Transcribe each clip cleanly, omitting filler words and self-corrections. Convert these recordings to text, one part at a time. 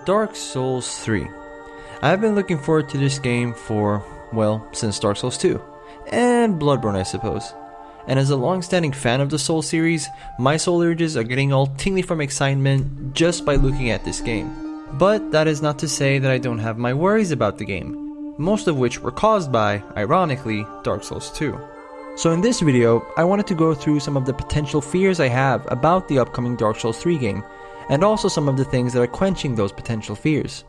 Dark Souls 3. I've been looking forward to this game for, well, since Dark Souls 2. And Bloodborne, I suppose. And as a long-standing fan of the Souls series, my soul urges are getting all tingly from excitement just by looking at this game. But that is not to say that I don't have my worries about the game, most of which were caused by, ironically, Dark Souls 2. So in this video, I wanted to go through some of the potential fears I have about the upcoming Dark Souls 3 game, and also some of the things that are quenching those potential fears.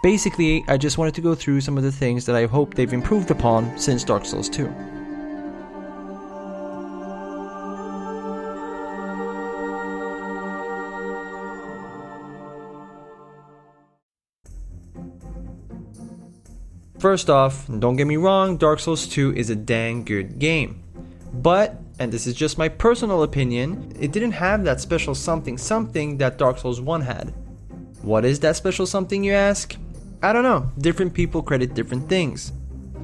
Basically, I just wanted to go through some of the things that I hope they've improved upon since Dark Souls 2. First off, don't get me wrong, Dark Souls 2 is a dang good game. But, and this is just my personal opinion, it didn't have that special something that Dark Souls 1 had. What is that special something, you ask? I don't know, different people credit different things.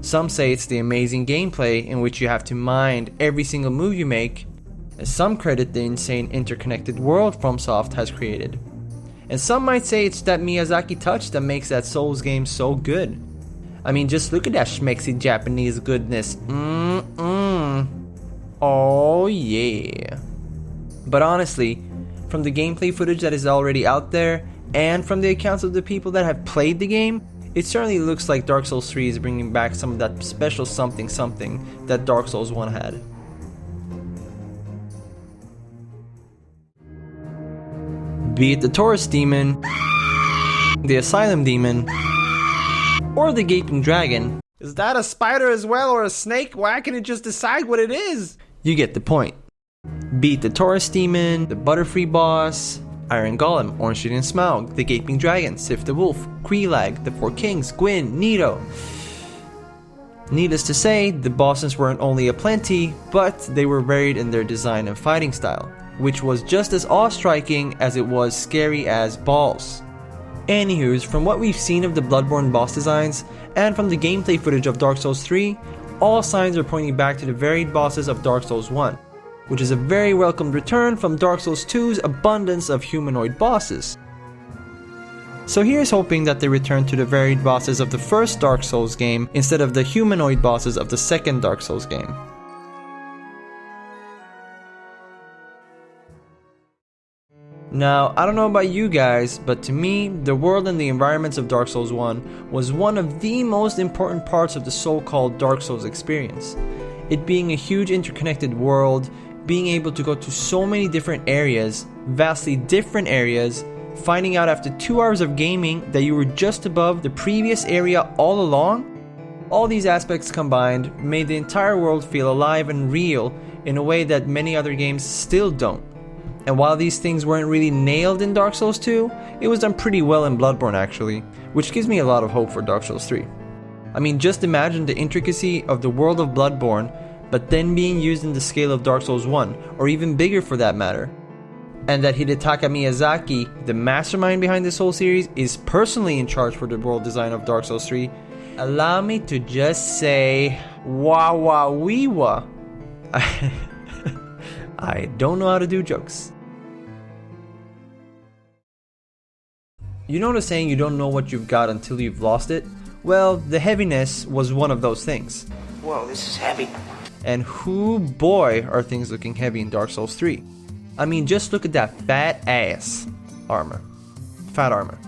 Some say it's the amazing gameplay in which you have to mind every single move you make, and some credit the insane interconnected world FromSoft has created. And some might say it's that Miyazaki touch that makes that Souls game so good. I mean, just look at that schmexy Japanese goodness. Oh yeah. But honestly, from the gameplay footage that is already out there, and from the accounts of the people that have played the game, it certainly looks like Dark Souls 3 is bringing back some of that special something that Dark Souls 1 had. Be it the Taurus Demon, the Asylum Demon, or the Gaping Dragon. Is that a spider as well, or a snake? Why can't it just decide what it is? You get the point. Beat the Taurus Demon, the Butterfree boss, Iron Golem, Ornstein and Smaug, the Gaping Dragon, Sif the Wolf, Kreelag, the Four Kings, Gwyn, Nito. Needless to say, the bosses weren't only aplenty, but they were varied in their design and fighting style, which was just as awe-striking as it was scary as balls. Anywho's, from what we've seen of the Bloodborne boss designs, and from the gameplay footage of Dark Souls 3, all signs are pointing back to the varied bosses of Dark Souls 1, which is a very welcomed return from Dark Souls 2's abundance of humanoid bosses. So here's hoping that they return to the varied bosses of the first Dark Souls game instead of the humanoid bosses of the second Dark Souls game. Now, I don't know about you guys, but to me, the world and the environments of Dark Souls 1 was one of the most important parts of the so-called Dark Souls experience. It being a huge interconnected world, being able to go to so many different areas, vastly different areas, finding out after 2 hours of gaming that you were just above the previous area all along. All these aspects combined made the entire world feel alive and real in a way that many other games still don't. And while these things weren't really nailed in Dark Souls 2, it was done pretty well in Bloodborne actually, which gives me a lot of hope for Dark Souls 3. I mean, just imagine the intricacy of the world of Bloodborne, but then being used in the scale of Dark Souls 1, or even bigger for that matter. And that Hidetaka Miyazaki, the mastermind behind this whole series, is personally in charge for the world design of Dark Souls 3. Allow me to just say, wah wah wee wah. I don't know how to do jokes. You know the saying, you don't know what you've got until you've lost it? Well, the heaviness was one of those things. Whoa, this is heavy. And whoo boy are things looking heavy in Dark Souls 3. I mean, just look at that fat ass armor. Fat armor.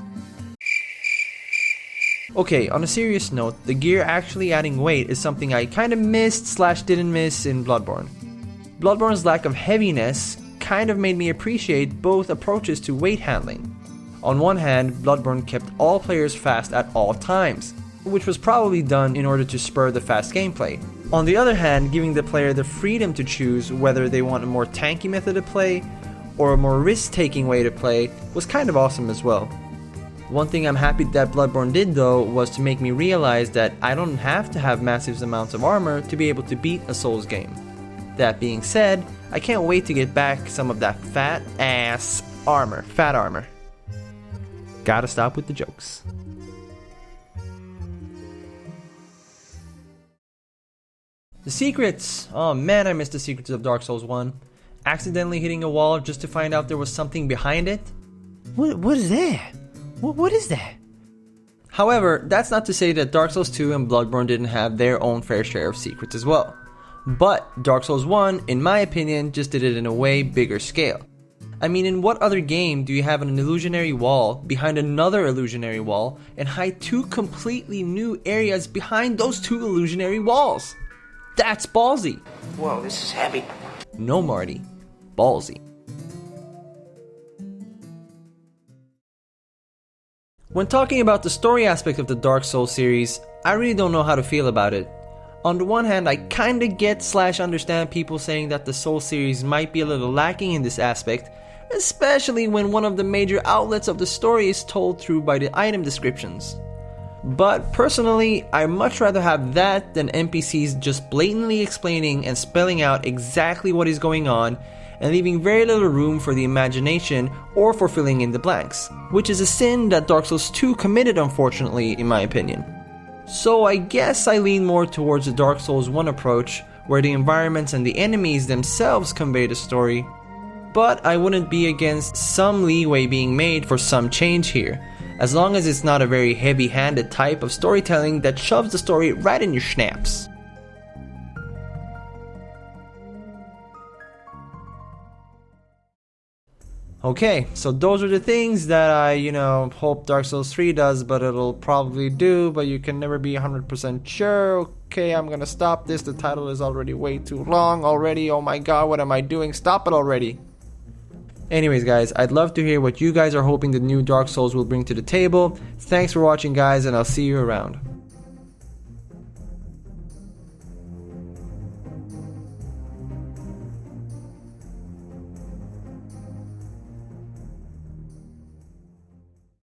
Okay, on a serious note, the gear actually adding weight is something I kinda missed / didn't miss in Bloodborne. Bloodborne's lack of heaviness kind of made me appreciate both approaches to weight handling. On one hand, Bloodborne kept all players fast at all times, which was probably done in order to spur the fast gameplay. On the other hand, giving the player the freedom to choose whether they want a more tanky method of play or a more risk-taking way to play was kind of awesome as well. One thing I'm happy that Bloodborne did though was to make me realize that I don't have to have massive amounts of armor to be able to beat a Souls game. That being said, I can't wait to get back some of that fat ass armor. Fat armor. Gotta stop with the jokes. The secrets! Oh man, I missed the secrets of Dark Souls 1. Accidentally hitting a wall just to find out there was something behind it. What is that? What is that? However, that's not to say that Dark Souls 2 and Bloodborne didn't have their own fair share of secrets as well. But Dark Souls 1, in my opinion, just did it in a way bigger scale. I mean, in what other game do you have an illusionary wall behind another illusionary wall and hide two completely new areas behind those two illusionary walls? That's ballsy. Whoa, this is heavy. No, Marty. Ballsy. When talking about the story aspect of the Dark Souls series, I really don't know how to feel about it. On the one hand, I kinda get/understand people saying that the Souls series might be a little lacking in this aspect, especially when one of the major outlets of the story is told through by the item descriptions. But personally, I much rather have that than NPCs just blatantly explaining and spelling out exactly what is going on and leaving very little room for the imagination or for filling in the blanks, which is a sin that Dark Souls 2 committed, unfortunately, in my opinion. So I guess I lean more towards the Dark Souls 1 approach, where the environments and the enemies themselves convey the story, but I wouldn't be against some leeway being made for some change here, as long as it's not a very heavy-handed type of storytelling that shoves the story right in your schnaps. Okay, so those are the things that I, hope Dark Souls 3 does, but it'll probably do, but you can never be 100% sure. Okay, I'm gonna stop this. The title is already way too long already. Oh my god, what am I doing? Stop it already. Anyways, guys, I'd love to hear what you guys are hoping the new Dark Souls will bring to the table. Thanks for watching, guys, and I'll see you around.